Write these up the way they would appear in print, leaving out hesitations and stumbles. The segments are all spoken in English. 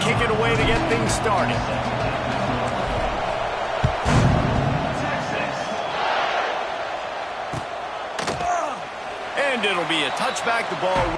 kick it away to get things started. And it'll be a touchback. The ball.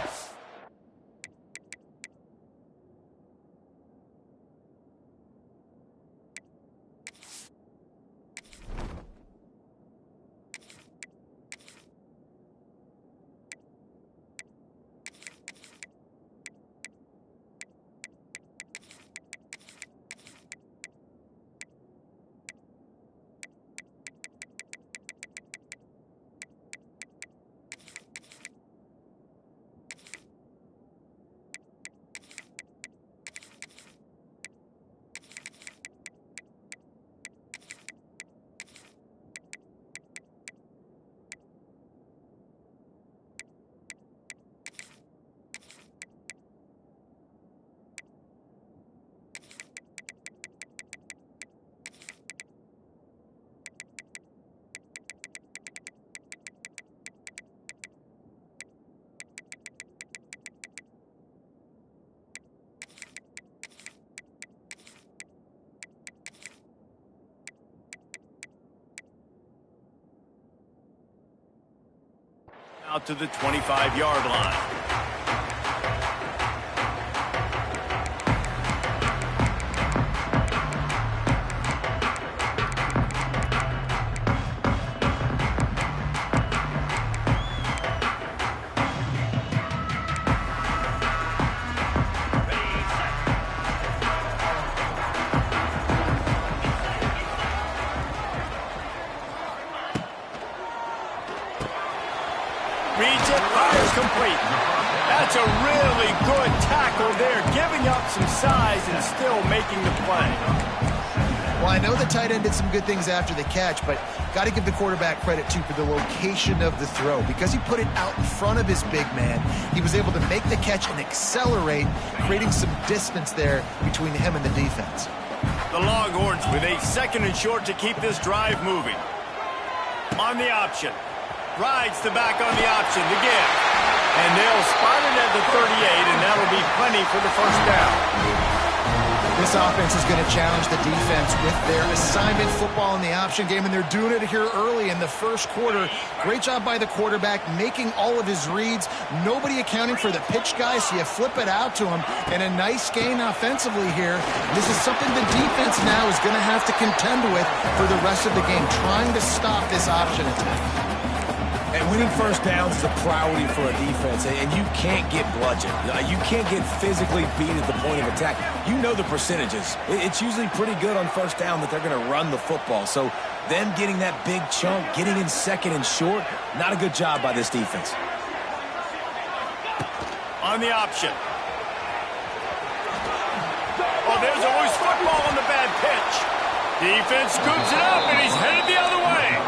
Out to the 25-yard line. Reads it, fires complete. That's a really good tackle there, giving up some size and still making the play. Well, I know the tight end did some good things after the catch, but got to give the quarterback credit, too, for the location of the throw. Because he put it out in front of his big man, he was able to make the catch and accelerate, creating some distance there between him and the defense. The Longhorns with a 2nd and short to keep this drive moving. On the option. Rides the back on the option to give. And they'll spot it at the 38, and that'll be plenty for the first down. This offense is going to challenge the defense with their assignment football in the option game, and they're doing it here early in the first quarter. Great job by the quarterback, making all of his reads. Nobody accounting for the pitch guy, so you flip it out to him, and a nice gain offensively here. This is something the defense now is going to have to contend with for the rest of the game, trying to stop this option attack. And winning first downs is a priority for a defense, and you can't get bludgeoned. You can't get physically beat at the point of attack. You know the percentages. It's usually pretty good on first down that they're going to run the football. So them getting that big chunk, getting in 2nd and short, not a good job by this defense. On the option. Oh, there's always football on the bad pitch. Defense scoops it up, and he's headed the other way.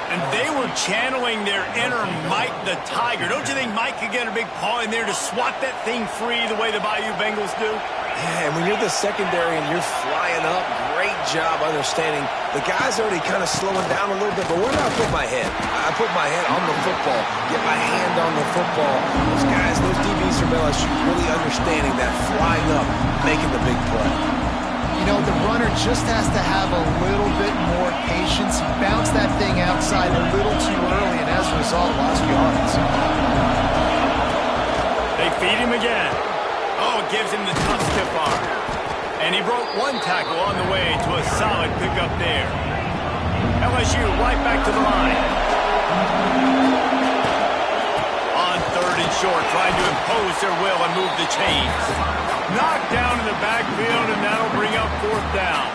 And they were channeling their inner Mike the Tiger. Don't you think Mike could get a big paw in there to swat that thing free the way the Bayou Bengals do? Yeah, and when you're the secondary and you're flying up, great job understanding. The guy's already kind of slowing down a little bit, but where do I put my head? I put my head on the football, get my hand on the football. Those guys, those DBs from LSU really understanding that, flying up, making the big play. You know, the runner just has to have a little bit more patience. He bounced that thing outside a little too early, and as a result, lost yards. They feed him again. Oh, it gives him the tough stiff arm. And he broke one tackle on the way to a solid pickup there. LSU right back to the line. On 3rd and short, trying to impose their will and move the chains. Knocked down in the backfield, and that'll bring up 4th down.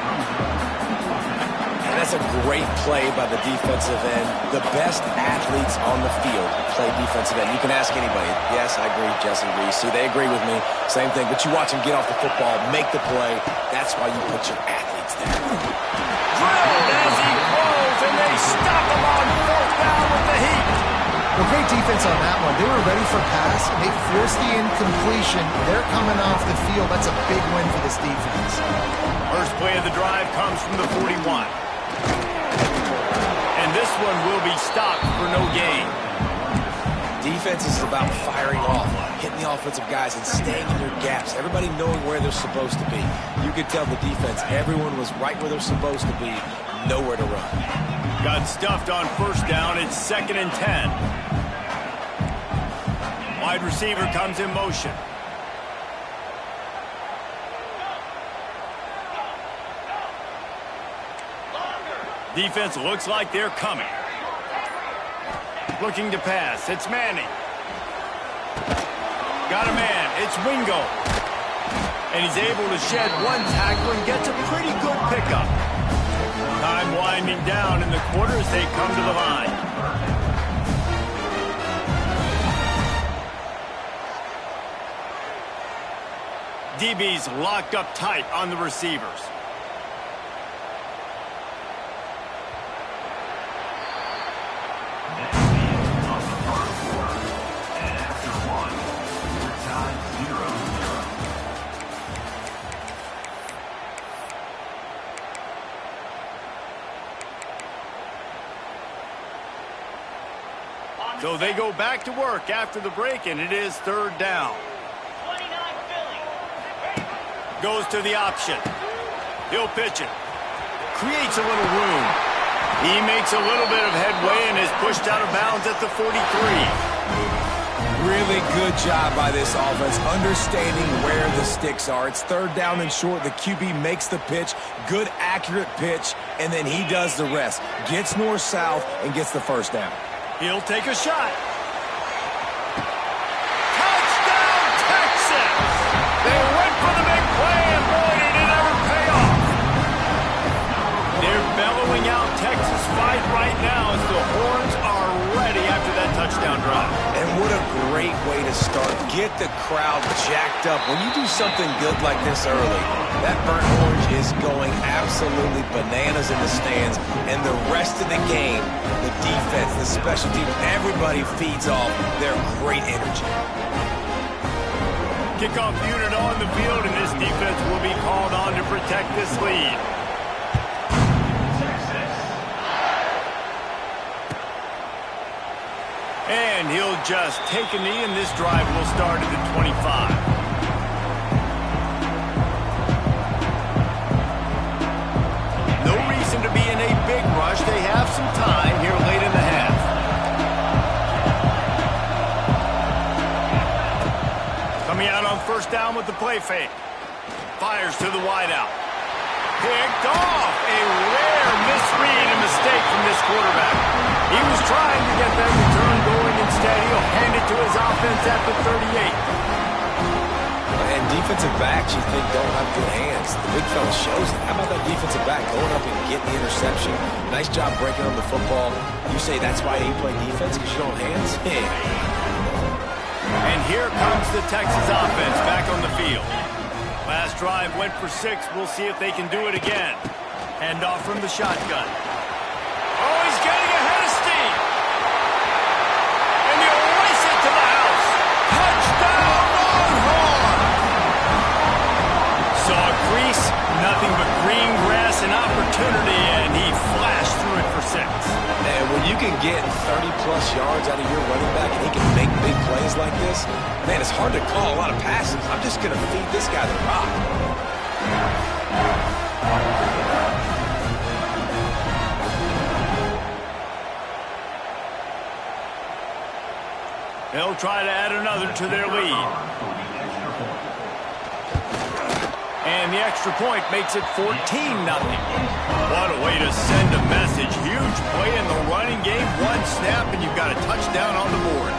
And that's a great play by the defensive end. The best athletes on the field play defensive end. You can ask anybody. Yes, I agree, Jesse Reese. See, they agree with me. Same thing. But you watch them get off the football, make the play. That's why you put your athletes there. Drilled as he throws, and they stop him on 4th down with the heat. Well, great defense on that one. They were ready for pass, and they forced the incompletion. They're coming off the field. That's a big win for this defense. First play of the drive comes from the 41. And this one will be stopped for no gain. Defense is about firing off, hitting the offensive guys and staying in their gaps. Everybody knowing where they're supposed to be. You could tell the defense, everyone was right where they're supposed to be, nowhere to run. Got stuffed on first down. It's 2nd and 10. Wide receiver comes in motion. Defense looks like they're coming. Looking to pass. It's Manning. Got a man. It's Wingo. And he's able to shed one tackle and gets a pretty good pickup. Time winding down in the quarter as they come to the line. DB's locked up tight on the receivers. So they go back to work after the break, and it is 3rd down. Goes to the option. He'll pitch it. Creates a little room. He makes a little bit of headway and is pushed out of bounds at the 43. Really good job by this offense, understanding where the sticks are. It's 3rd down and short. The QB makes the pitch. Good, accurate pitch, and then he does the rest. Gets north-south and gets the 1st down. He'll take a shot. Touchdown, Texas! They went for the big play, and boy, did it ever pay off. They're bellowing out Texas fight right now as the horns are ready after that touchdown drive. And what a great way to start. Get the crowd jacked up. When you do something good like this early, that burnt orange is going absolutely bananas in the stands. And the rest of the game, the defense, the special teams, everybody feeds off their great energy. Kickoff unit on the field, and this defense will be called on to protect this lead. And he'll just take a knee, and this drive will start at the 25. No reason to be in a big rush. They have some time here late in the half. Coming out on 1st down with the play fake. Fires to the wideout. Picked off. A rare misread and mistake from this quarterback. He was trying to get that return going. Instead, he'll hand it to his offense at the 38. And defensive backs you think don't have good hands. The big fella shows it. How about that defensive back going up and getting the interception? Nice job breaking on the football. You say that's why you play defense, because you don't have hands? And here comes the Texas offense back on the field. Last drive went for 6. We'll see if they can do it again. Hand off from the shotgun. Oh, he's getting ahead of steam. And he'll race it to the house. Touchdown, Longhorn! Saw a crease, nothing but green grass and opportunity, and he flashed through it for 6. And when you can get 30-plus yards out of your running back and he can make big plays like this, man, it's hard to call a lot of passes. I'm just going to feed this guy the rock. They'll try to add another to their lead. And the extra point makes it 14-0. What a way to send a message. Huge play in the running game. One snap, and you've got a touchdown on the board.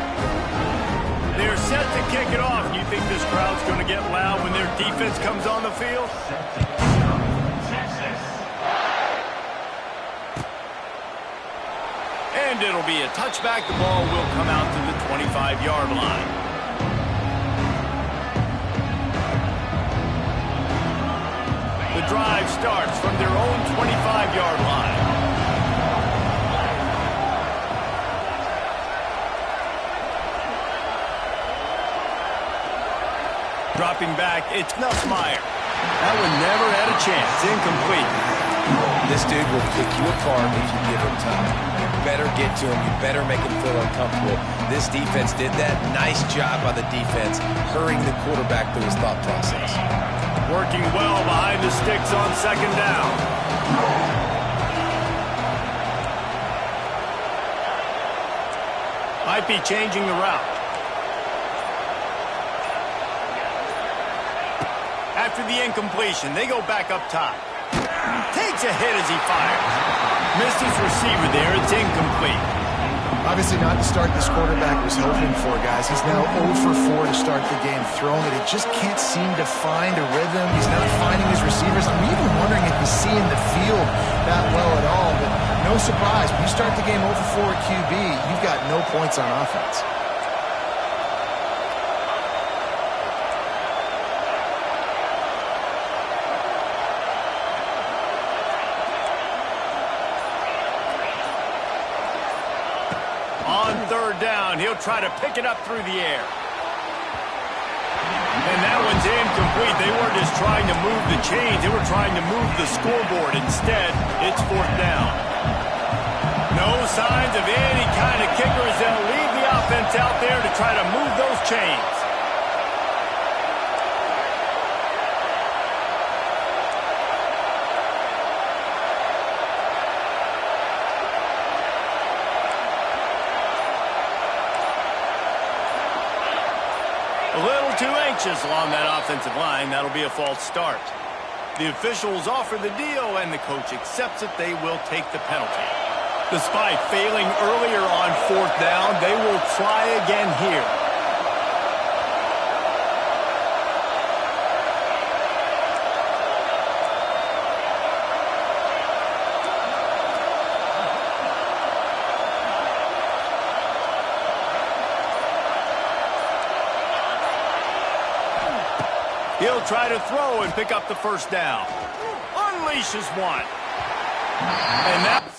They're set to kick it off. You think this crowd's going to get loud when their defense comes on the field? And it'll be a touchback. The ball will come out to the 25-yard line. The drive starts from their own 25-yard line. Dropping back, it's Nussmeier. That one never had a chance. Incomplete. This dude will pick you apart if you give him time. You better get to him. You better make him feel uncomfortable. This defense did that. Nice job by the defense, hurrying the quarterback through his thought process. Working well behind the sticks on second down. Might be changing the route. After the incompletion, they go back up top. Takes a hit as he fires. Missed his receiver there. It's incomplete. Obviously not the start this quarterback was hoping for, guys. He's now 0 for 4 to start the game throwing it. He just can't seem to find a rhythm. He's not finding his receivers. I'm even wondering if he's seeing the field that well at all. But no surprise, when you start the game 0 for 4 at QB, you've got no points on offense. Third down, he'll try to pick it up through the air. And that one's incomplete. They weren't just trying to move the chains, they were trying to move the scoreboard. Instead, it's fourth down. No signs of any kind of kickers. They'll leave the offense out there to try to move those chains. A little too anxious along that offensive line. That'll be a false start. The officials offer the deal, and the coach accepts it. They will take the penalty. Despite failing earlier on fourth down, they will try again here. He'll try to throw and pick up the first down. Unleashes one. And that...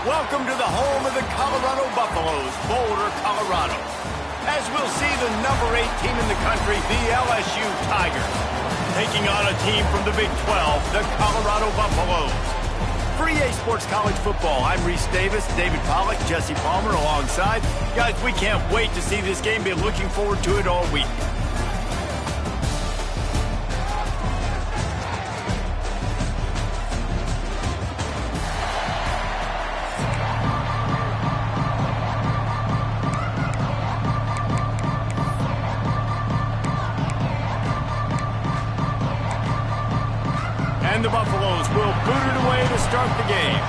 Welcome to the home of the Colorado Buffaloes, Boulder, Colorado. As we'll see the number 8 team in the country, the LSU Tigers, taking on a team from the Big 12, the Colorado Buffaloes. For EA Sports College Football, I'm Reese Davis, David Pollack, Jesse Palmer alongside. Guys, we can't wait to see this game. Been looking forward to it all week. And the Buffaloes will boot it away to start the game.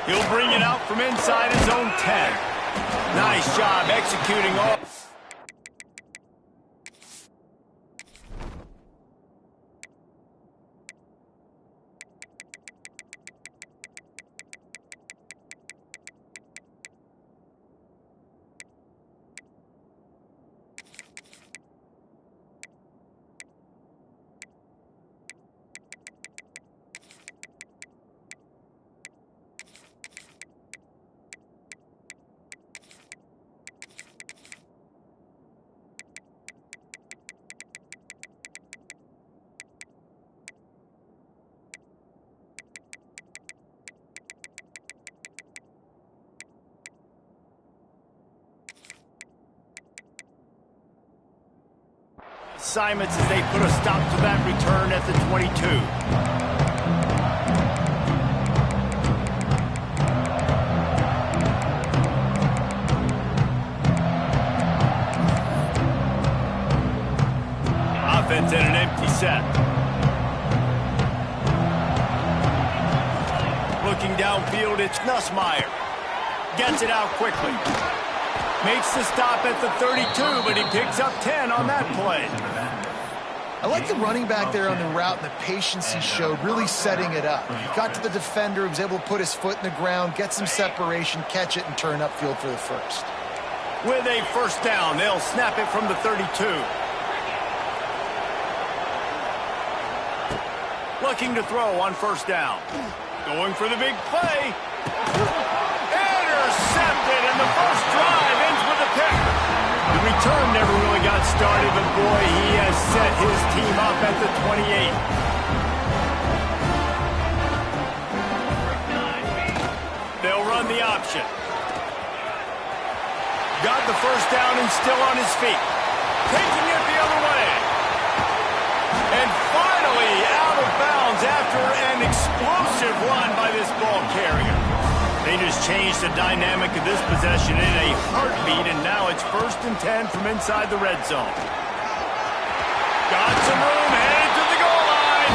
He'll bring it out from inside his own 10. Nice job executing all. assignments as they put a stop to that return at the 22. Offense in an empty set. Looking downfield, it's Nussmeier. Gets it out quickly. Makes the stop at the 32, but he picks up 10 on that play. I like the running back there on the route and the patience he showed, really setting it up. He got to the defender, he was able to put his foot in the ground, get some separation, catch it, and turn upfield for the first. With a first down, they'll snap it from the 32. Looking to throw on first down. Going for the big play. Intercepted, and the first drive ends with a pick. The return never really got started, but boy, he has set his team up at the 28. They'll run the option. Got the first down and still on his feet. Taking it the other way. And finally out of bounds after an explosive run by this ball carrier. They just changed the dynamic of this possession in a heartbeat, and now it's 1st and 10 from inside the red zone. Got some room, headed to the goal line.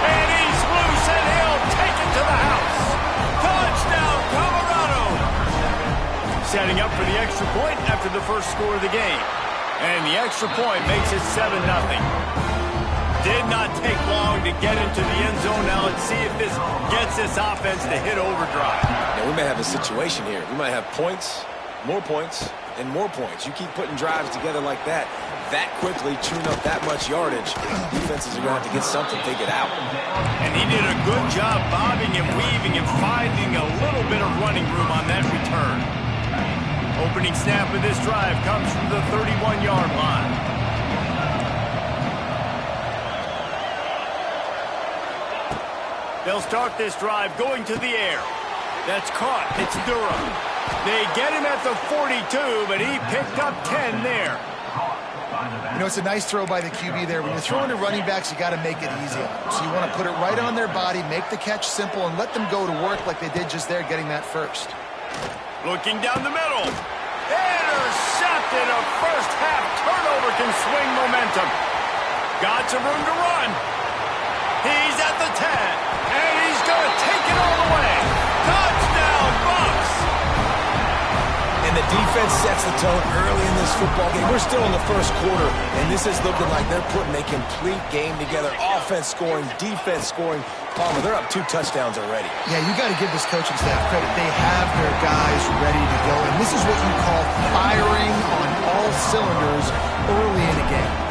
And he's loose, and he'll take it to the house. Touchdown, Colorado. Setting up for the extra point after the first score of the game. And the extra point makes it 7-0. Did not take long to get into the end zone. Now let's see if this gets this offense to hit overdrive. Now, we may have a situation here. We might have points, and more points. You keep putting drives together like that quickly, chewing up that much yardage. Defenses are going to have to get something figured out. And he did a good job bobbing and weaving and finding a little bit of running room on that return. Opening snap of this drive comes from the 31-yard line. They'll start this drive going to the air. That's caught. It's Durham. They get him at the 42, but he picked up 10 there. You know, it's a nice throw by the QB there. When you're throwing to running backs, you got to make it easy on them. So you want to put it right on their body, make the catch simple, and let them go to work like they did just there, getting that first. Looking down the middle. Intercepted. A first-half turnover can swing momentum. Got some room to run. He's at the 10, and he's going to take it all the way. Touchdown, Bucks! And the defense sets the tone early in this football game. We're still in the first quarter, and this is looking like they're putting a complete game together. Offense scoring, defense scoring. Palmer, they're up 2 touchdowns already. Yeah, you got to give this coaching staff credit. They have their guys ready to go, and this is what you call firing on all cylinders early in a game.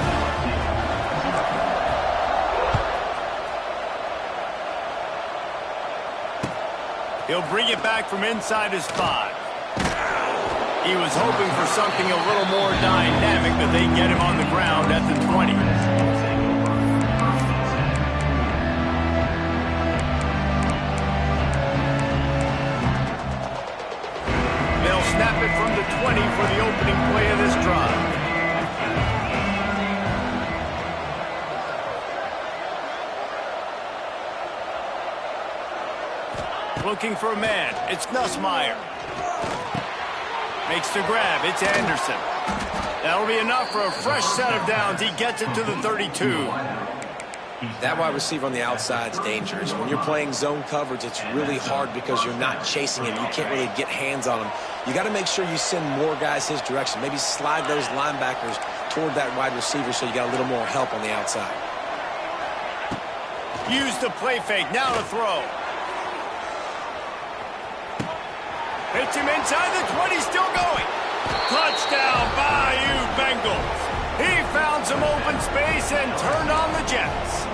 He'll bring it back from inside his 5. He was hoping for something a little more dynamic, but they get him on the ground at the 20. They'll snap it from the 20 for the opening play of this drive. Looking for a man. It's Nussmeier. Makes the grab. It's Anderson. That'll be enough for a fresh set of downs. He gets it to the 32. That wide receiver on the outside is dangerous. When you're playing zone coverage, it's really hard because you're not chasing him. You can't really get hands on him. You got to make sure you send more guys his direction. Maybe slide those linebackers toward that wide receiver so you got a little more help on the outside. Use the play fake. Now to throw. Hits him inside the 20, still going. Touchdown, Bayou Bengals. He found some open space and turned on the Jets.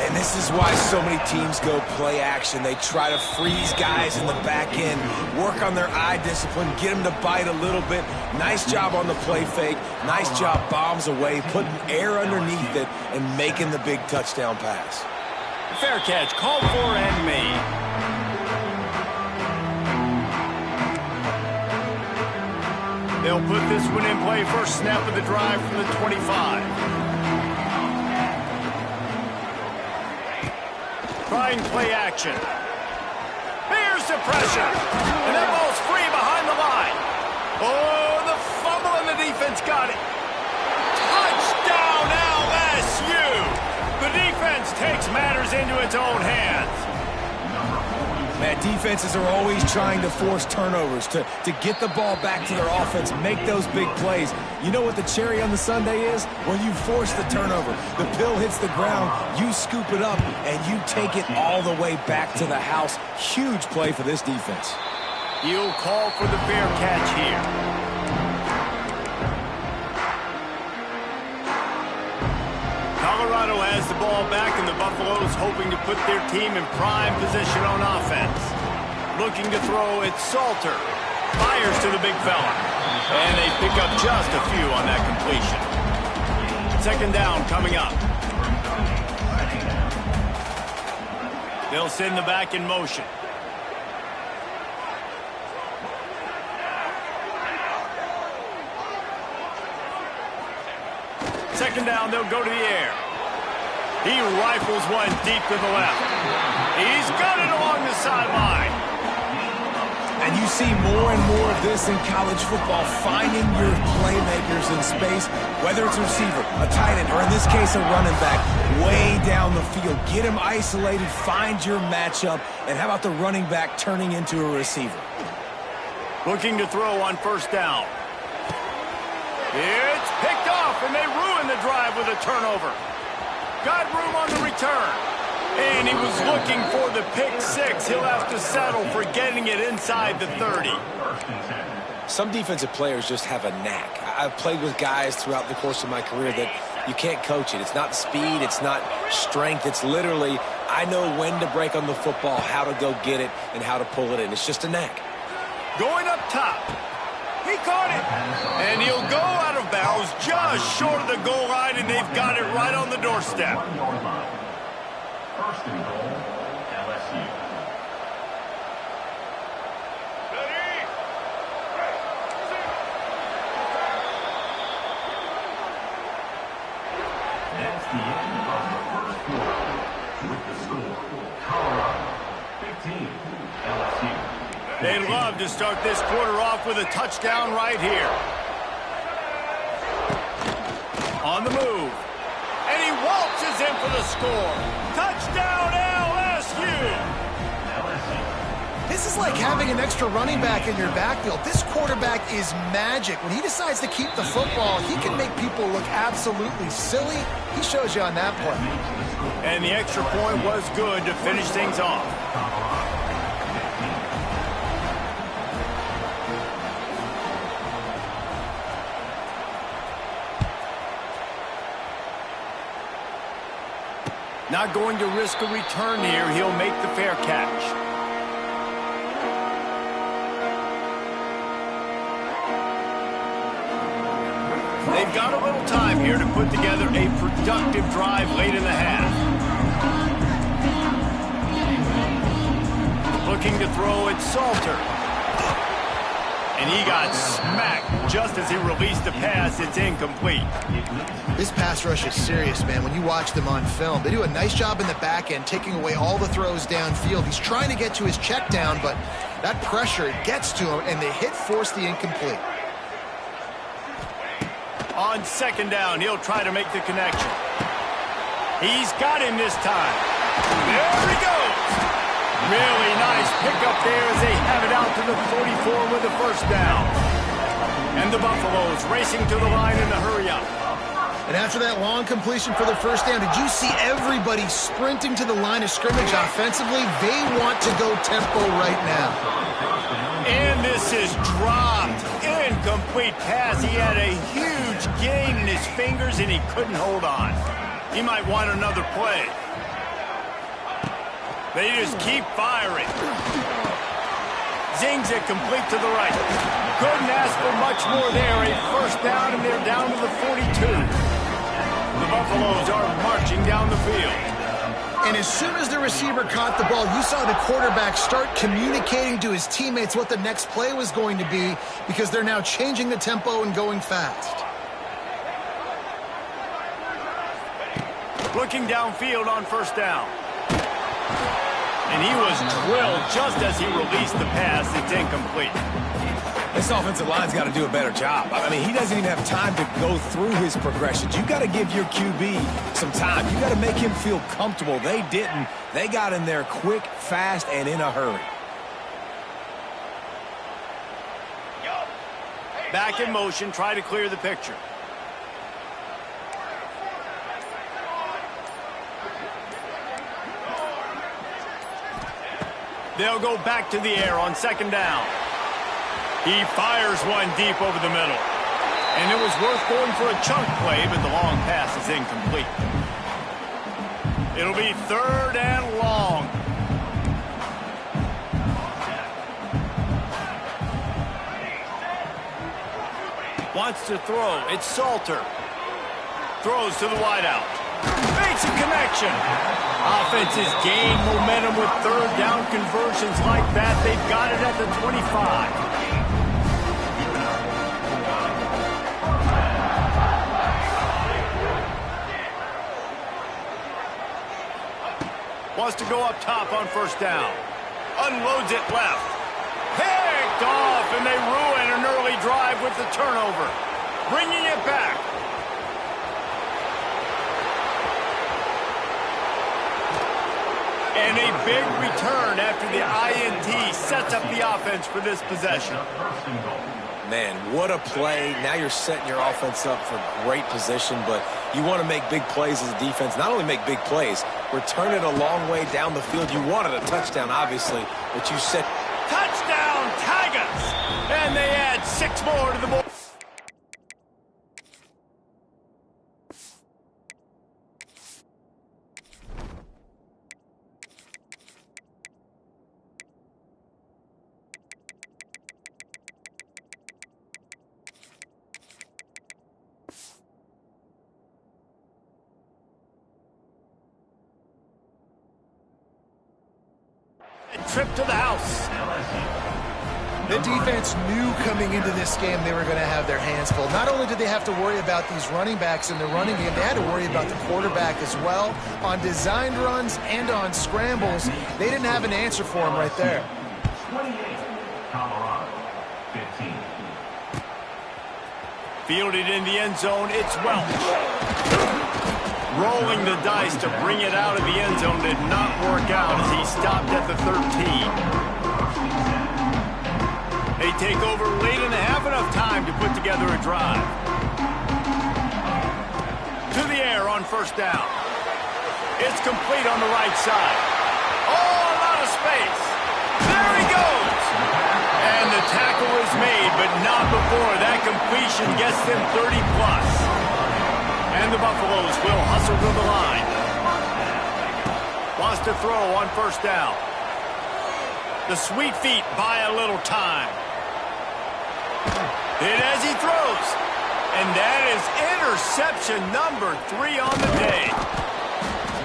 And this is why so many teams go play action. They try to freeze guys in the back end, work on their eye discipline, get them to bite a little bit. Nice job on the play fake. Nice job bombs away, putting air underneath it, and making the big touchdown pass. Fair catch, called for and made. They'll put this one in play first snap of the drive from the 25. Trying play action. Here's the pressure. And that ball's free behind the line. Oh, the fumble and the defense got it. Touchdown LSU. The defense takes matters into its own hands. Man, defenses are always trying to force turnovers, to get the ball back to their offense, make those big plays. You know what the cherry on the sundae is? When you force the turnover, the pill hits the ground, you scoop it up, and you take it all the way back to the house. Huge play for this defense. He'll call for the fair catch here. Colorado has the ball back, and the Buffaloes hoping to put their team in prime position on offense. Looking to throw, it's Salter. Fires to the big fella. And they pick up just a few on that completion. Second down coming up. They'll send the back in motion. Second down, they'll go to the air. He rifles one deep to the left. He's got it along the sideline. And you see more and more of this in college football, finding your playmakers in space, whether it's a receiver, a tight end, or in this case, a running back, way down the field. Get him isolated, find your matchup, and how about the running back turning into a receiver? Looking to throw on first down. It's picked off, and they ruin the drive with a turnover. Got room on the return. And he was looking for the pick six. He'll have to settle for getting it inside the 30. Some defensive players just have a knack. I've played with guys throughout the course of my career that you can't coach it. It's not speed. It's not strength. It's literally, I know when to break on the football, how to go get it, and how to pull it in. It's just a knack. Going up top. He caught it. And he'll go out of bounds just short of the goal line, and they've got it right on the doorstep. First and goal, LSU. That's the end of the first quarter. With the score, Colorado 15, LSU. They'd love to start this quarter off with a touchdown right here. On the move. And he waltzes in for the score. Touchdown LSU! This is like having an extra running back in your backfield. This quarterback is magic. When he decides to keep the football, he can make people look absolutely silly. He shows you on that play. And the extra point was good to finish things off. Not going to risk a return here. He'll make the fair catch. They've got a little time here to put together a productive drive late in the half. Looking to throw, it's Salter. And he got smacked just as he released the pass. It's incomplete. This pass rush is serious, man. When you watch them on film, they do a nice job in the back end, taking away all the throws downfield. He's trying to get to his check down, but that pressure gets to him, and the hit forced the incomplete. On second down, he'll try to make the connection. He's got him this time. There he goes. Really nice pickup there as they have it out to the 44 with the first down. And the Buffaloes racing to the line in the hurry-up. And after that long completion for the first down, did you see everybody sprinting to the line of scrimmage offensively? They want to go tempo right now. And this is dropped. Incomplete pass. He had a huge gain in his fingers, and he couldn't hold on. He might want another play. They just keep firing. Zings it complete to the right. Couldn't ask for much more there. A first down, and they're down to the 42. The Buffaloes are marching down the field. And as soon as the receiver caught the ball, you saw the quarterback start communicating to his teammates what the next play was going to be because they're now changing the tempo and going fast. Looking downfield on first down. And he was drilled just as he released the pass. It's incomplete. This offensive line's got to do a better job. I mean, he doesn't even have time to go through his progressions. You got to give your QB some time. You got to make him feel comfortable. They didn't. They got in there quick, fast, and in a hurry. Back in motion, try to clear the picture. They'll go back to the air on second down. He fires one deep over the middle. And it was worth going for a chunk play, but the long pass is incomplete. It'll be third and long. Wants to throw. It's Salter. Throws to the wideout. Makes a connection. Offenses gain momentum with third down conversions like that. They've got it at the 25. Wants to go up top on first down. Unloads it left. Picked off, and they ruin an early drive with the turnover. Bringing it back. And a big return after the INT sets up the offense for this possession. Man, what a play. Now you're setting your offense up for great position, but you want to make big plays as a defense. Not only make big plays, return it a long way down the field. You wanted a touchdown, obviously, but you set... Touchdown, Tigers! And they add 6 more to the board. Trip to the house. The defense knew coming into this game they were going to have their hands full. Not only did they have to worry about these running backs in the running game, they had to worry about the quarterback as well. On designed runs and on scrambles, they didn't have an answer for him right there. 28, Colorado, 15. Fielded in the end zone, it's Welch. Rolling the dice to bring it out of the end zone did not work out as he stopped at the 13. They take over late in the half, enough time to put together a drive. To the air on first down. It's complete on the right side. Oh, a lot of space. There he goes. And the tackle is made, but not before that completion gets them 30+. And the Buffaloes will hustle to the line. Wants to throw on first down. The sweet feet buy a little time. Hit as he throws. And that is interception number 3 on the day.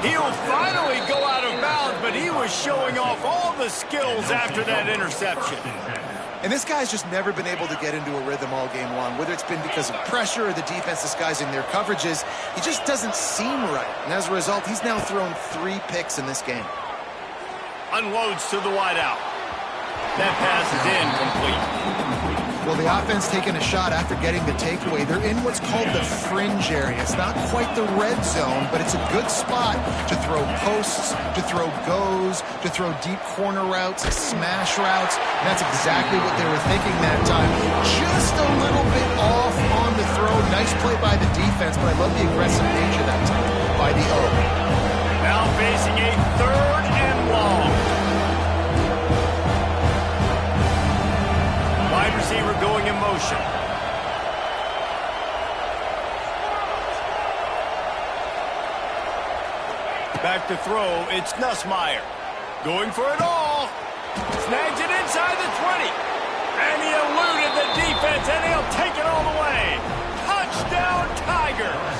He'll finally go out of bounds, but he was showing off all the skills after that interception. And this guy's just never been able to get into a rhythm all game long, whether it's been because of pressure or the defense disguising their coverages. He just doesn't seem right. And as a result, he's now thrown 3 picks in this game. Unloads to the wideout. That pass is incomplete. Well, the offense taking a shot after getting the takeaway. They're in what's called the fringe area. It's not quite the red zone, but it's a good spot to throw posts, to throw goes, to throw deep corner routes, smash routes. And that's exactly what they were thinking that time. Just a little bit off on the throw. Nice play by the defense, but I love the aggressive nature that time by the O. Now facing a third and long. Wide receiver going in motion. Back to throw, it's Nussmeier. Going for it all. Snags it inside the 20. And he eluded the defense, and he'll take it all the way. Touchdown, Tigers.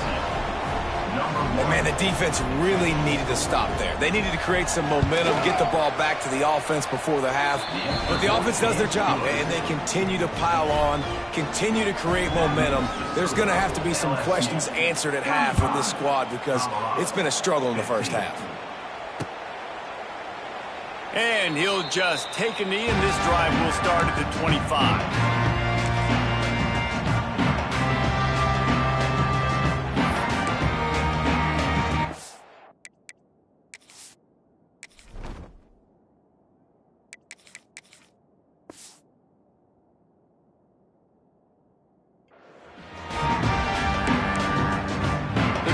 And man, the defense really needed to stop there. They needed to create some momentum, get the ball back to the offense before the half. But the offense does their job, and they continue to pile on, continue to create momentum. There's going to have to be some questions answered at half with this squad because it's been a struggle in the first half. And he'll just take a knee, and this drive will start at the 25.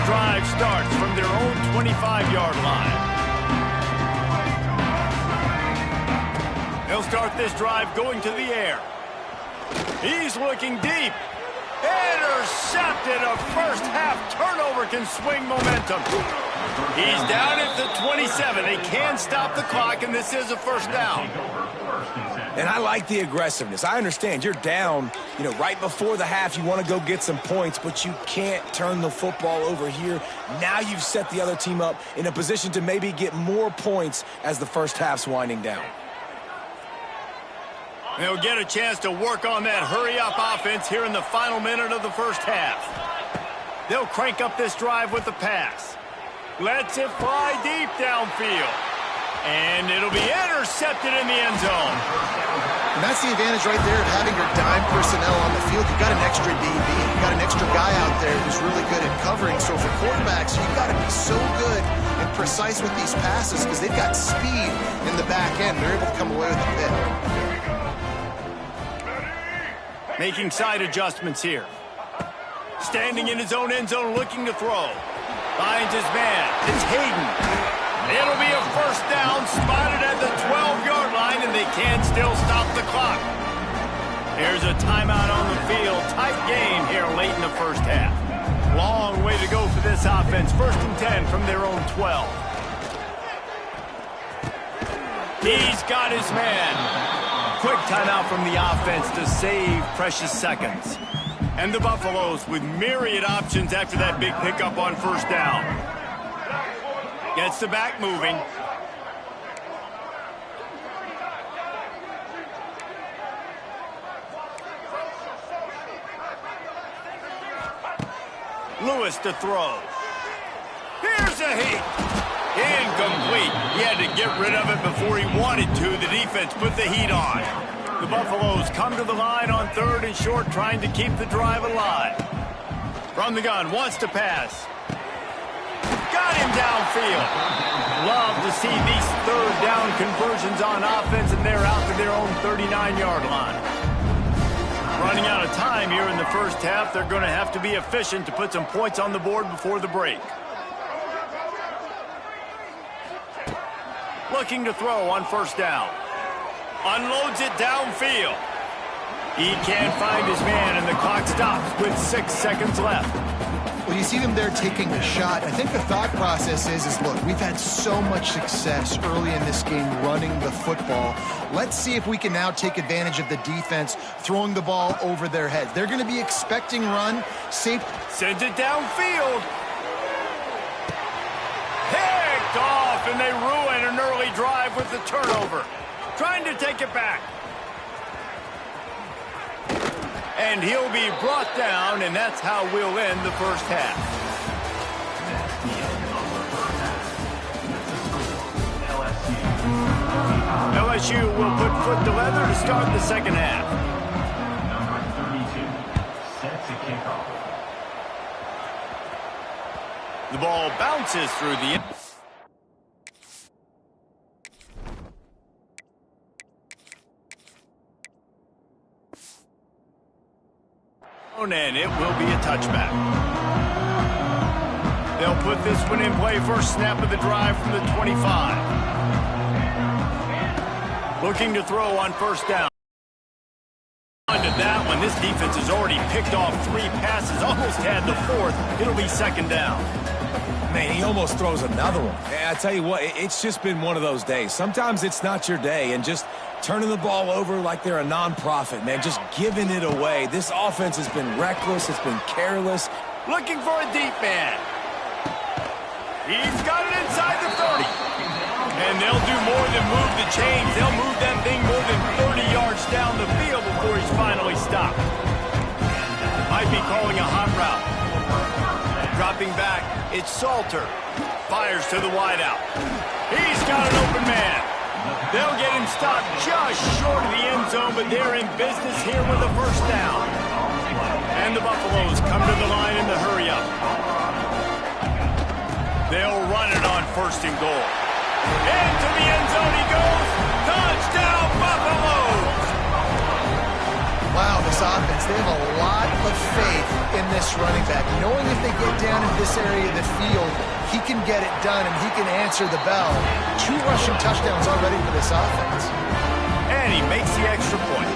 Drive starts from their own 25-yard line. They'll start this drive going to the air. He's looking deep. Intercepted. A first-half turnover can swing momentum. He's down at the 27. They can stop the clock, and this is a first down. And I like the aggressiveness. I understand you're down, right before the half. You want to go get some points, but you can't turn the football over here. Now you've set the other team up in a position to maybe get more points as the first half's winding down. They'll get a chance to work on that hurry-up offense here in the final minute of the first half. They'll crank up this drive with the pass. Lets it fly deep downfield. And it'll be intercepted in the end zone. And that's the advantage right there of having your dime personnel on the field. You've got an extra DB. You've got an extra guy out there who's really good at covering. So for quarterbacks, you've got to be so good and precise with these passes because they've got speed in the back end. They're able to come away with a pick. Making side adjustments here. Standing in his own end zone looking to throw. Finds his man. It's Hayden. It'll be a first down, spotted at the 12-yard line, and they can still stop the clock. Here's a timeout on the field. Tight game here late in the first half. Long way to go for this offense. First and 10 from their own 12. He's got his man. Quick timeout from the offense to save precious seconds. And the Buffaloes with myriad options after that big pickup on first down. Gets the back moving. Lewis to throw. Here's a hit. Incomplete. He had to get rid of it before he wanted to. The defense put the heat on. The Buffaloes come to the line on 3rd and short, trying to keep the drive alive. From the gun, wants to pass. Got him downfield. Love to see these 3rd down conversions on offense, and they're out to their own 39-yard line. Running out of time here in the first half. They're going to have to be efficient to put some points on the board before the break. Looking to throw on first down. Unloads it downfield. He can't find his man, and the clock stops with 6 seconds left. Well, you see them there taking the shot. I think the thought process is look, we've had so much success early in this game running the football. Let's see if we can now take advantage of the defense throwing the ball over their heads. They're going to be expecting run. Safety sends it downfield. Picked off, and they ruin an early drive with the turnover. Trying to take it back. And he'll be brought down, and that's how we'll end the first half. LSU will put foot to leather to start the second half. Number 32, set to kickoff. The ball bounces through the... and it will be a touchback. They'll put this one in play. First snap of the drive from the 25. Looking to throw on first down. On to that one. This defense has already picked off 3 passes, almost had the 4th. It'll be second down. Man, he almost throws another one. I tell you what, it's just been one of those days. Sometimes it's not your day, and just turning the ball over like they're a nonprofit, man, just giving it away. This offense has been reckless. It's been careless. Looking for a deep man. He's got it inside the 30. And they'll do more than move the chains. They'll move that thing more than 30 yards down the field before he's finally stopped. Might be calling a hot route. Dropping back, it's Salter. Fires to the wideout. He's got an open man. They'll get him stopped just short of the end zone, but they're in business here with a first down. And the Buffaloes come to the line in the hurry-up. They'll run it on 1st and goal. Into the end zone he goes. Touchdown, Buffaloes! Wow, this offense, they have a lot of faith in this running back, knowing if they get down in this area of the field, he can get it done and he can answer the bell. 2 rushing touchdowns already for this offense. And he makes the extra point.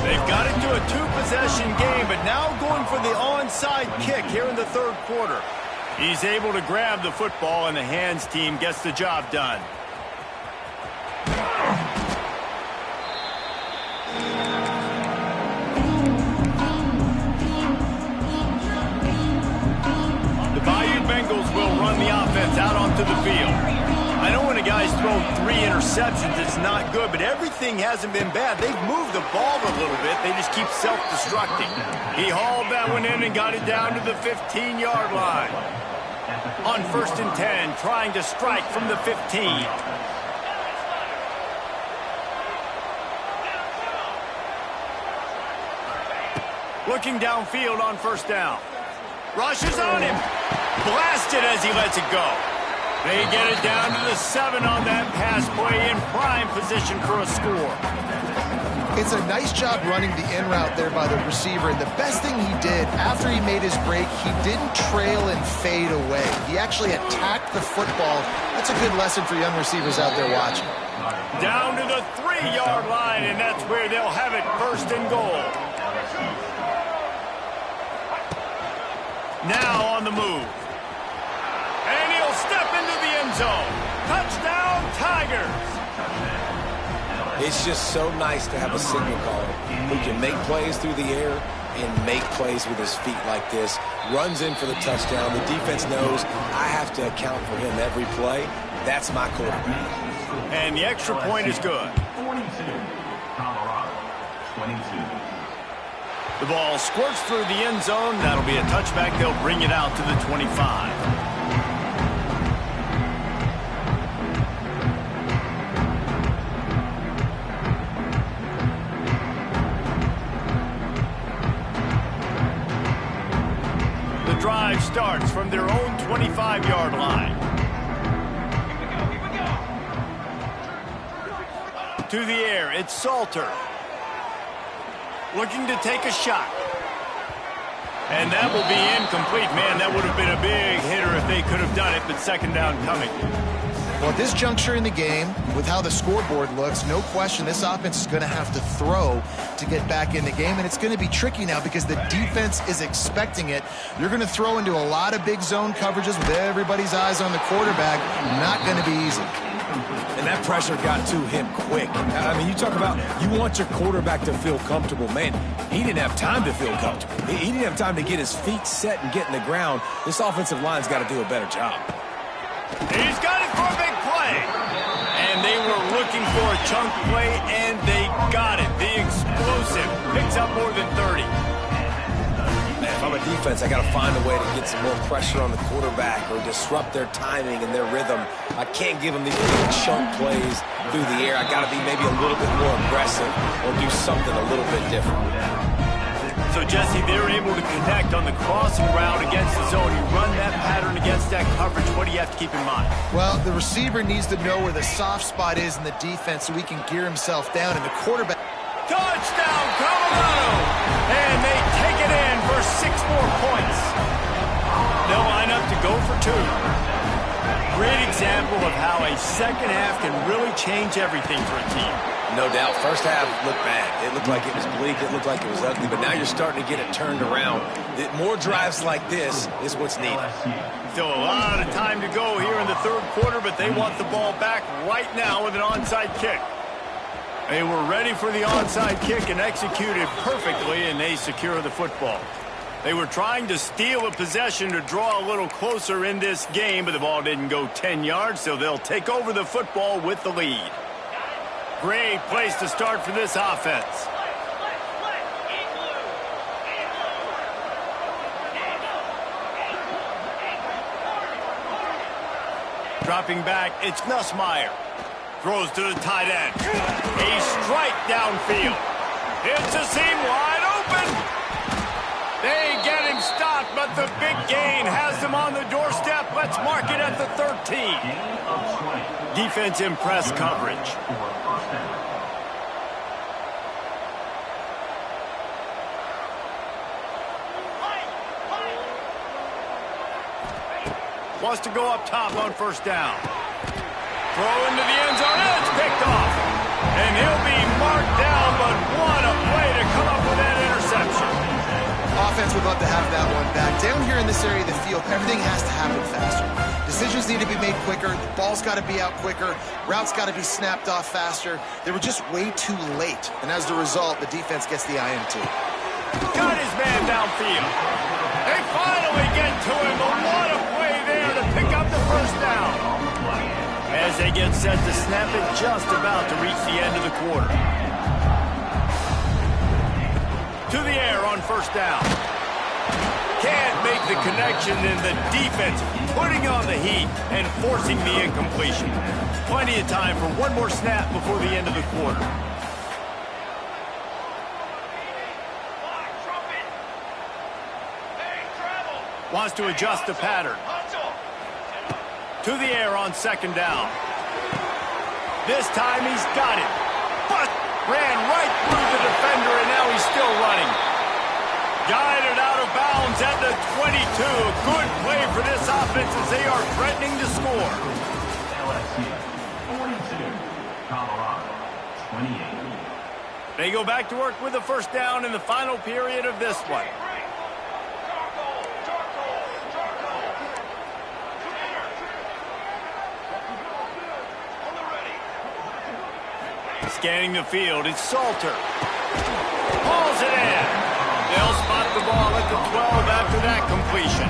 They've got it to a 2-possession game, but now going for the onside kick here in the 3rd quarter. He's able to grab the football, and the hands team gets the job done. The Bayou Bengals will run the offense out onto the field. I know when a guy's thrown 3 interceptions, it's not good, but everything hasn't been bad. They've moved the ball a little bit. They just keep self-destructing. He hauled that one in and got it down to the 15-yard line. On 1st and 10, trying to strike from the 15. Looking downfield on 1st down. Rushes on him. Blasted as he lets it go. They get it down to the 7 on that pass play, in prime position for a score. It's a nice job running the in route there by the receiver, and the best thing he did after he made his break, he didn't trail and fade away. He actually attacked the football. That's a good lesson for young receivers out there watching. Down to the 3-yard line, and that's where they'll have it, 1st and goal. Now on the move. And he'll step into the end zone. Touchdown, Tigers! It's just so nice to have a signal caller who can make plays through the air and make plays with his feet like this. Runs in for the touchdown. The defense knows I have to account for him every play. That's my quarterback. And the extra point is good. 42, Colorado, 22. The ball squirts through the end zone. That'll be a touchback. They'll bring it out to the 25. Drive starts from their own 25-yard line. To the air, it's Salter. Looking to take a shot. And that will be incomplete. Man, that would have been a big hitter if they could have done it, but 2nd down coming. Well, at this juncture in the game, with how the scoreboard looks, no question this offense is going to have to throw to get back in the game, and it's going to be tricky now because the defense is expecting it. You're going to throw into a lot of big zone coverages with everybody's eyes on the quarterback. Not going to be easy. And that pressure got to him quick. I mean, you talk about you want your quarterback to feel comfortable. Man, he didn't have time to feel comfortable. He didn't have time to get his feet set and get in the ground. This offensive line's got to do a better job. He's got it for a big play. And they were looking for a chunk play, and they got it. The explosive picks up more than 30. Man, if I'm a defense, I got to find a way to get some more pressure on the quarterback or disrupt their timing and their rhythm. I can't give them these big chunk plays through the air. I got to be maybe a little bit more aggressive or do something a little bit different. So, Jesse, they're able to connect on the crossing route against the zone. You run that pattern against that coverage. What do you have to keep in mind? Well, the receiver needs to know where the soft spot is in the defense so he can gear himself down, and the quarterback... Touchdown, Colorado! And they take it in for 6 more points. They'll line up to go for 2. Great example of how a second half can really change everything for a team. No doubt. First half looked bad. It looked like it was bleak. It looked like it was ugly. But now you're starting to get it turned around. More drives like this is what's needed. Still a lot of time to go here in the 3rd quarter, but they want the ball back right now with an onside kick. They were ready for the onside kick and executed perfectly, and they secure the football. They were trying to steal a possession to draw a little closer in this game, but the ball didn't go 10 yards, so they'll take over the football with the lead. Great place to start for this offense. Dropping back, it's Nussmeier. Throws to the tight end. A strike downfield. It's a seam wide open. They get him stopped, but the big gain has them on the doorstep. Let's mark it at the 13. Defense in press coverage. Wants to go up top on first down. Throw into the end zone, and it's picked off. And he'll be marked down, but what a play to come up with that interception. Offense would love to have that one back. Down here in this area of the field, everything has to happen faster. Decisions need to be made quicker. The ball's got to be out quicker. Routes got to be snapped off faster. They were just way too late. And as the result, the defense gets the INT. Got his man downfield. They finally get to him, but what a play there to pick up the first down. As they get set to snap it, just about to reach the end of the quarter. To the air on first down. Can't make the connection, and the defense putting on the heat and forcing the incompletion. Plenty of time for one more snap before the end of the quarter. Wants to adjust the pattern. To the air on second down. This time he's got it. But ran right through the defender, and now he's still running. Guided out of bounds at the 22. Good play for this offense as they are threatening to score. LSU 42, Colorado 28. They go back to work with the first down in the final period of this one. Scanning the field, it's Salter. Pulls it in. They'll spot the ball at the 12 after that completion.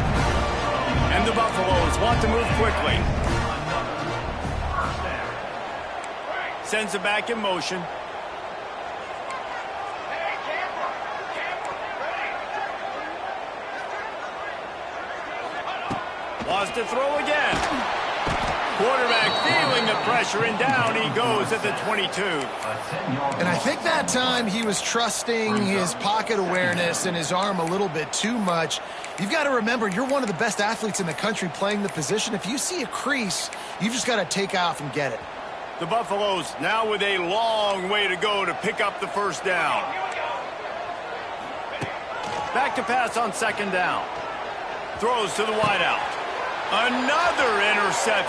And the Buffaloes want to move quickly. Sends it back in motion. Wants to throw again. Quarterback feeling the pressure, and down he goes at the 22. And I think that time he was trusting his pocket awareness and his arm a little bit too much. You've got to remember, you're one of the best athletes in the country playing the position. If you see a crease, you've just got to take off and get it. The Buffaloes now with a long way to go to pick up the first down. Back to pass on second down. Throws to the wideout. Another interception.